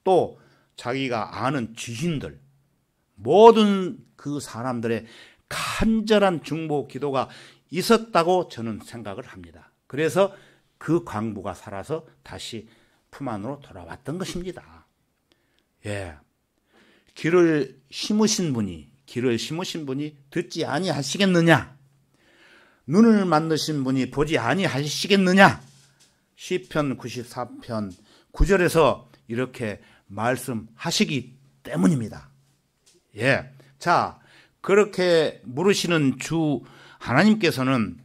또 자기가 아는 지신들, 모든 그 사람들의 간절한 중보 기도가 있었다고 저는 생각을 합니다. 그래서 그 광부가 살아서 다시 품 안으로 돌아왔던 것입니다. 예, 길을 심으신 분이 듣지 아니하시겠느냐? 눈을 만드신 분이 보지 아니하시겠느냐? 시편 94편 9절에서 이렇게 말씀하시기 때문입니다. 예, 자, 그렇게 물으시는 주 하나님께서는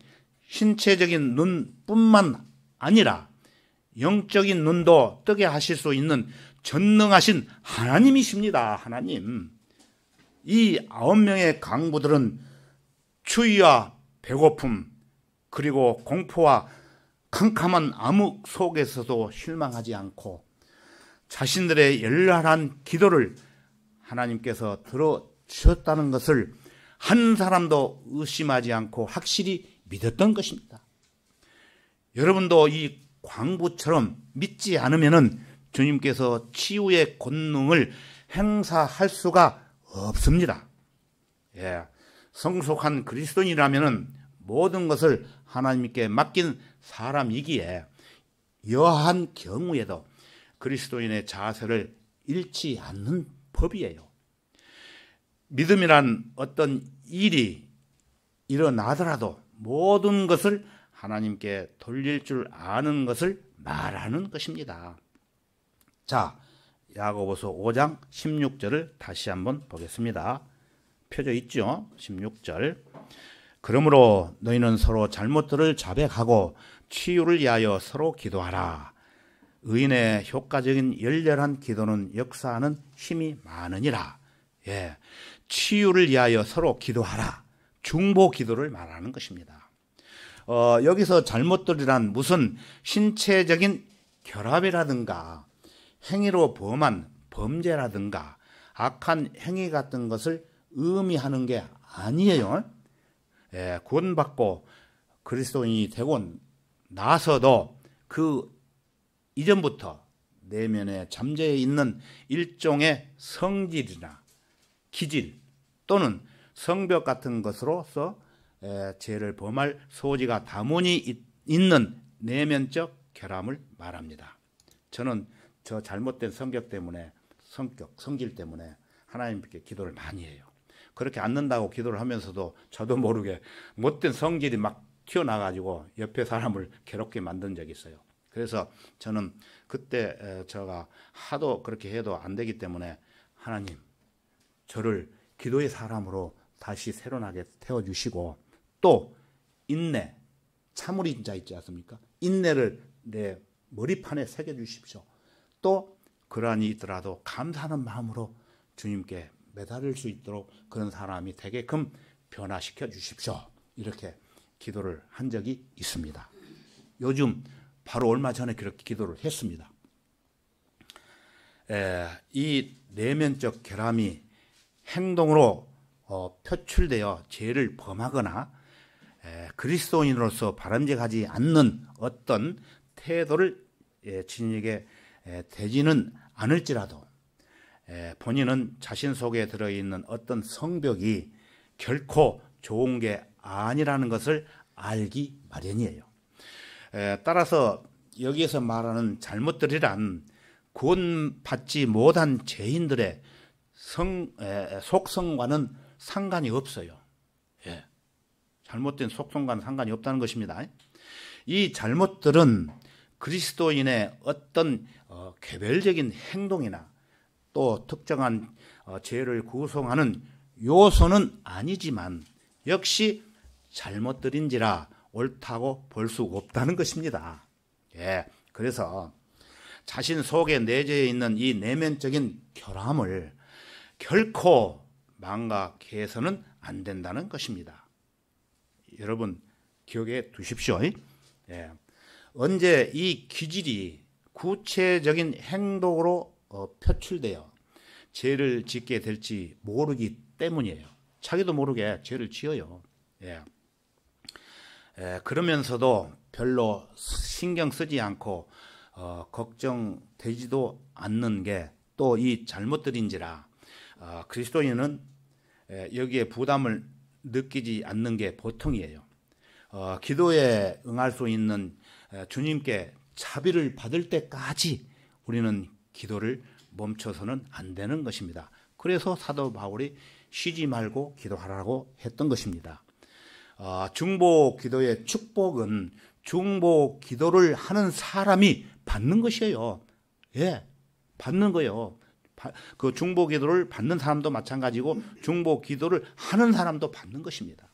신체적인 눈뿐만 아니라 영적인 눈도 뜨게 하실 수 있는 전능하신 하나님이십니다. 하나님. 이 9명의 강부들은 추위와 배고픔 그리고 공포와 캄캄한 암흑 속에서도 실망하지 않고 자신들의 열렬한 기도를 하나님께서 들어주셨다는 것을 한 사람도 의심하지 않고 확실히 믿었던 것입니다. 여러분도 이 광부처럼 믿지 않으면은 주님께서 치유의 권능을 행사할 수가 없습니다. 예, 성숙한 그리스도인이라면은 모든 것을 하나님께 맡긴 사람이기에 여한 경우에도 그리스도인의 자세를 잃지 않는 법이에요. 믿음이란 어떤 일이 일어나더라도 모든 것을 하나님께 돌릴 줄 아는 것을 말하는 것입니다. 자, 야고보서 5장 16절을 다시 한번 보겠습니다. 펴져 있죠? 16절. 그러므로 너희는 서로 잘못들을 자백하고 치유를 위하여 서로 기도하라. 의인의 효과적인 열렬한 기도는 역사하는 힘이 많으니라. 예, 치유를 위하여 서로 기도하라. 중보 기도를 말하는 것입니다. 여기서 잘못들이란 무슨 신체적인 결합이라든가 행위로 범한 범죄라든가 악한 행위 같은 것을 의미하는 게 아니에요. 예, 구원받고 그리스도인이 되고 나서도 그 이전부터 내면에 잠재해 있는 일종의 성질이나 기질 또는 성벽 같은 것으로서 죄를 범할 소지가 다분히 있는 내면적 결함을 말합니다. 저는 저 잘못된 성질 때문에 하나님께 기도를 많이 해요. 그렇게 않는다고 기도를 하면서도 저도 모르게 못된 성질이 막 튀어나가지고 옆에 사람을 괴롭게 만든 적이 있어요. 그래서 저는 그때 제가 하도 그렇게 해도 안 되기 때문에 하나님, 저를 기도의 사람으로 다시 새로나게 태워주시고, 또 인내, 참으린 자 있지 않습니까? 인내를 내 머리판에 새겨주십시오. 또 그러한이 있더라도 감사하는 마음으로 주님께 매달릴 수 있도록 그런 사람이 되게끔 변화시켜 주십시오. 이렇게 기도를 한 적이 있습니다. 요즘 바로 얼마 전에 그렇게 기도를 했습니다. 이 내면적 결함이 행동으로 표출되어 죄를 범하거나 그리스도인으로서 바람직하지 않는 어떤 태도를 지니게 되지는 않을지라도 본인은 자신 속에 들어있는 어떤 성벽이 결코 좋은 게 아니라는 것을 알기 마련이에요. 따라서 여기에서 말하는 잘못들이란 구원받지 못한 죄인들의 속성과는 상관이 없어요. 잘못된 속성과는 상관이 없다는 것입니다. 이 잘못들은 그리스도인의 어떤 개별적인 행동이나 또 특정한 죄를 구성하는 요소는 아니지만 역시 잘못들인지라 옳다고 볼 수 없다는 것입니다. 그래서 자신 속에 내재해 있는 이 내면적인 결함을 결코 망각해서는 안 된다는 것입니다. 여러분 기억해 두십시오. 언제 이 기질이 구체적인 행동으로 표출되어 죄를 짓게 될지 모르기 때문이에요. 자기도 모르게 죄를 지어요. 그러면서도 별로 신경 쓰지 않고 걱정되지도 않는 게 또 이 잘못들인지라 그리스도인은 여기에 부담을 느끼지 않는 게 보통이에요. 기도에 응할 수 있는 주님께 자비를 받을 때까지 우리는 기도를 멈춰서는 안 되는 것입니다. 그래서 사도 바울이 쉬지 말고 기도하라고 했던 것입니다. 중보 기도의 축복은 중보 기도를 하는 사람이 받는 것이에요. 받는 거예요. 그 중보 기도를 받는 사람도 마찬가지고 중보 기도를 하는 사람도 받는 것입니다.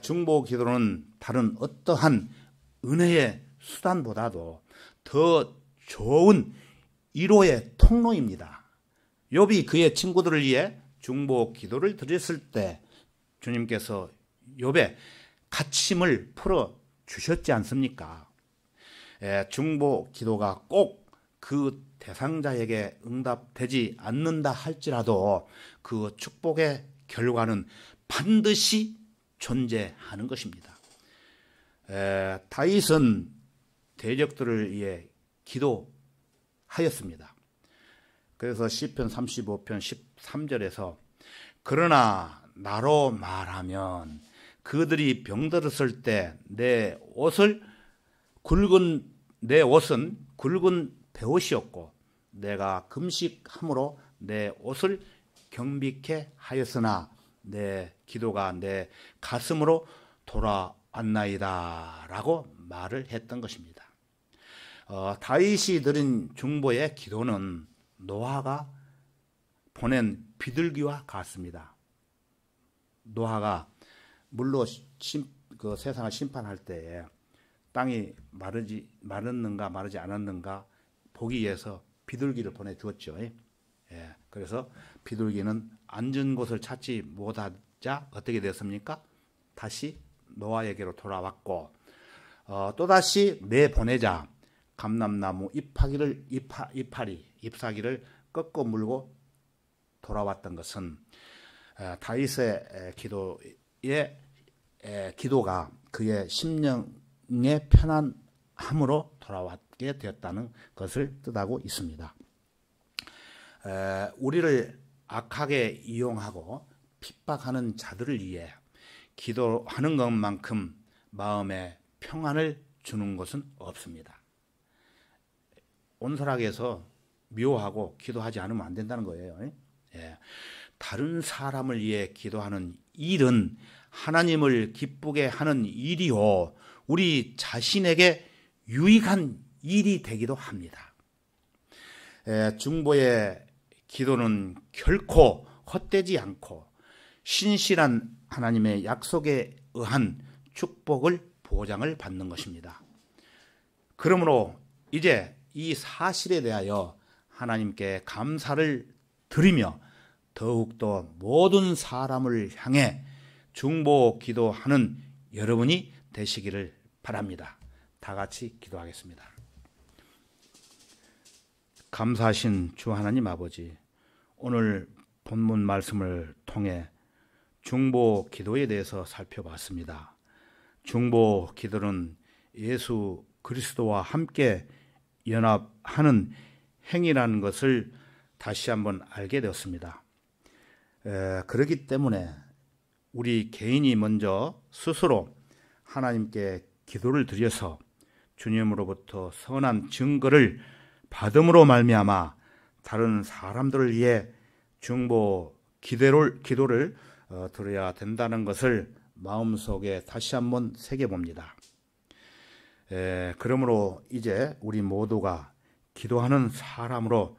중보 기도는 다른 어떠한 은혜의 수단보다도 더 좋은 위로의 통로입니다. 욥이 그의 친구들을 위해 중보 기도를 드렸을 때 주님께서 욥의 갇힘을 풀어 주셨지 않습니까? 중보 기도가 꼭 그 대상자에게 응답되지 않는다 할지라도 그 축복의 결과는 반드시 존재하는 것입니다. 다윗은 대적들을 위해 기도하였습니다. 그래서 시편 35편 13절에서 그러나 나로 말하면 그들이 병들었을 때 내 옷은 굵은 베옷이었고 내가 금식함으로 내 옷을 경비케 하였으나 내 기도가 내 가슴으로 돌아왔나이다 라고 말을 했던 것입니다. 다윗이 드린 중보의 기도는 노아가 보낸 비둘기와 같습니다. 노아가 물로 그 세상을 심판할 때에 땅이 마르는가 마르지 않았는가 보기 위해서 비둘기를 보내주었죠. 그래서 비둘기는 앉은 곳을 찾지 못하자 어떻게 되었습니까? 다시 노아에게로 돌아왔고 또다시 내보내자 감람나무 잎사귀를 꺾어 물고 돌아왔던 것은 다윗의 기도가 그의 심령의 편안함으로 돌아왔게 되었다는 것을 뜻하고 있습니다. 우리를 악하게 이용하고 핍박하는 자들을 위해 기도하는 것만큼 마음에 평안을 주는 것은 없습니다. 온설하게해서 미워하고 기도하지 않으면 안 된다는 거예요. 예. 다른 사람을 위해 기도하는 일은 하나님을 기쁘게 하는 일이요, 우리 자신에게 유익한 일이 되기도 합니다. 중보의 기도는 결코 헛되지 않고 신실한 하나님의 약속에 의한 축복을 보장을 받는 것입니다. 그러므로 이제 이 사실에 대하여 하나님께 감사를 드리며 더욱더 모든 사람을 향해 중보 기도하는 여러분이 되시기를 바랍니다. 다 같이 기도하겠습니다. 감사하신 주 하나님 아버지, 오늘 본문 말씀을 통해 중보 기도에 대해서 살펴봤습니다. 중보 기도는 예수 그리스도와 함께 연합하는 행위라는 것을 다시 한번 알게 되었습니다. 그렇기 때문에 우리 개인이 먼저 스스로 하나님께 기도를 드려서 주님으로부터 선한 증거를 받음으로 말미암아 다른 사람들을 위해 중보 기도를 드려야 된다는 것을 마음속에 다시 한번 새겨봅니다. 그러므로 이제 우리 모두가 기도하는 사람으로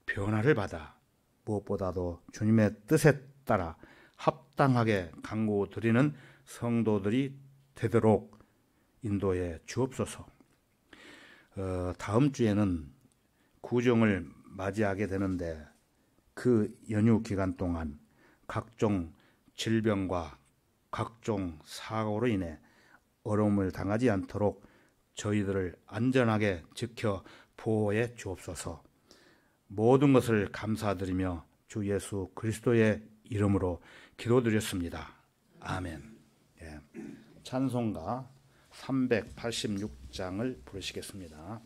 변화를 받아 무엇보다도 주님의 뜻에 따라 합당하게 간구드리는 성도들이 되도록 인도해 주옵소서. 다음 주에는 구정을 맞이하게 되는데 그 연휴 기간 동안 각종 질병과 각종 사고로 인해 어려움을 당하지 않도록 저희들을 안전하게 지켜 보호해 주옵소서. 모든 것을 감사드리며 주 예수 그리스도의 이름으로 기도드렸습니다. 아멘. 예. 찬송가 386장을 부르시겠습니다.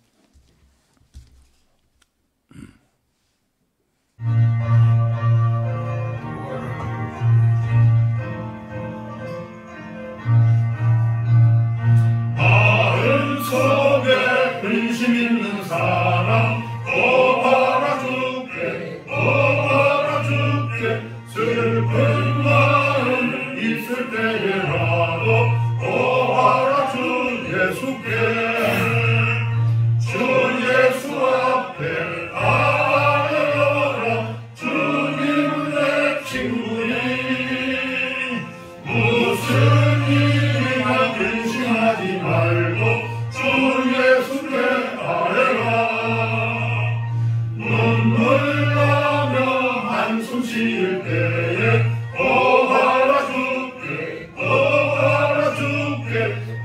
마음 속에 근심 있는 사람 슬픈 마음 있을 때에라도 오하라 주 예수께. 주 예수 앞에 아뢰어라. 주님은 내 친구니. 무슨 일이나 근심하지 말고 주 예수께 아뢰라. 눈물 나며 한숨 쉴 때에 오하라 주께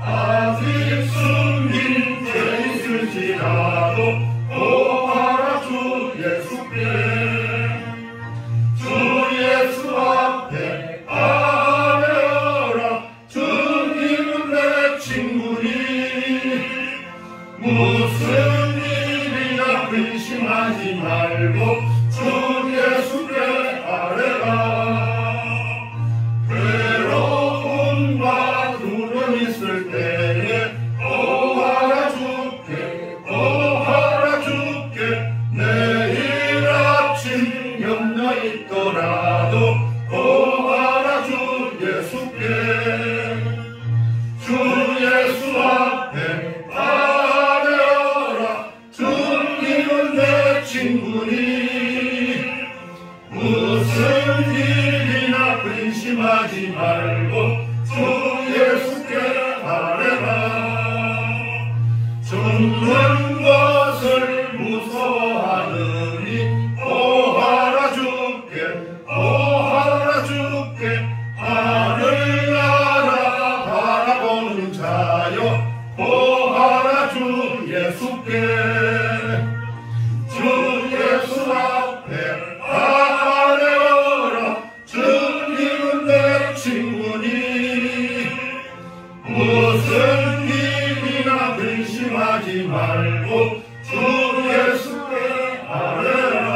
아직 숨긴 죄 있을지라도 오하라 주 예수께. 주 예수 앞에 아뢰어라. 주님은 내 친구니. 무슨 일이나 근심하지 말고 주 예수께 아뢰라. 괴로움과 두려움 있을 때에 오하라 주께. 내일 아침 염려 있더라도 오하라 주 예수께. 주 예수 앞에 아뢰어라. 주님은 내 친구니. 무슨 일이나 근심하지 말고 주 예수께 아뢰라. 죽는 것을 무서워하느니 오하라 주께. 하늘 나라 바라보는 자여 오하라 주 예수께. 주 예수 앞에 아뢰어라. 주님은 내 친구니. 무슨 일이나 근심하지 말고 주 예수께 아뢰라.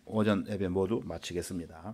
오전 예배 모두 마치겠습니다.